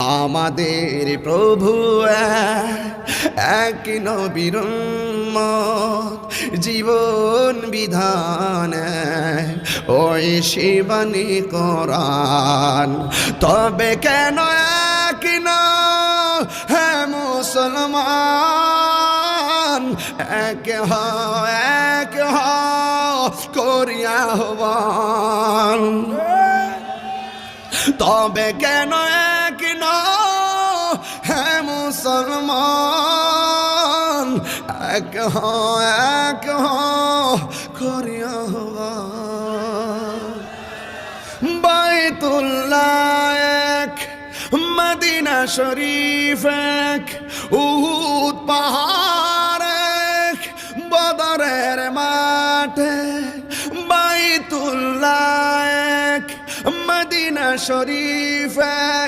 আমাদের প্রভু এক নবীর উম্মত, জীবন বিধান ওই শিবানী কোরআন। তবে কেন এক না হে মুসলমান, এক করিয়া আহ্বান। তবে কেন এক না হে মুসলমান, এক করিয়া আহ্বান। বাইতুল্লাহ এক, মদিনা শরীফ এক, উহুদ পাহাড় এক, বদরের মাঠে। বাইতুল্লাহ এক, মদিনা শরীফ এক,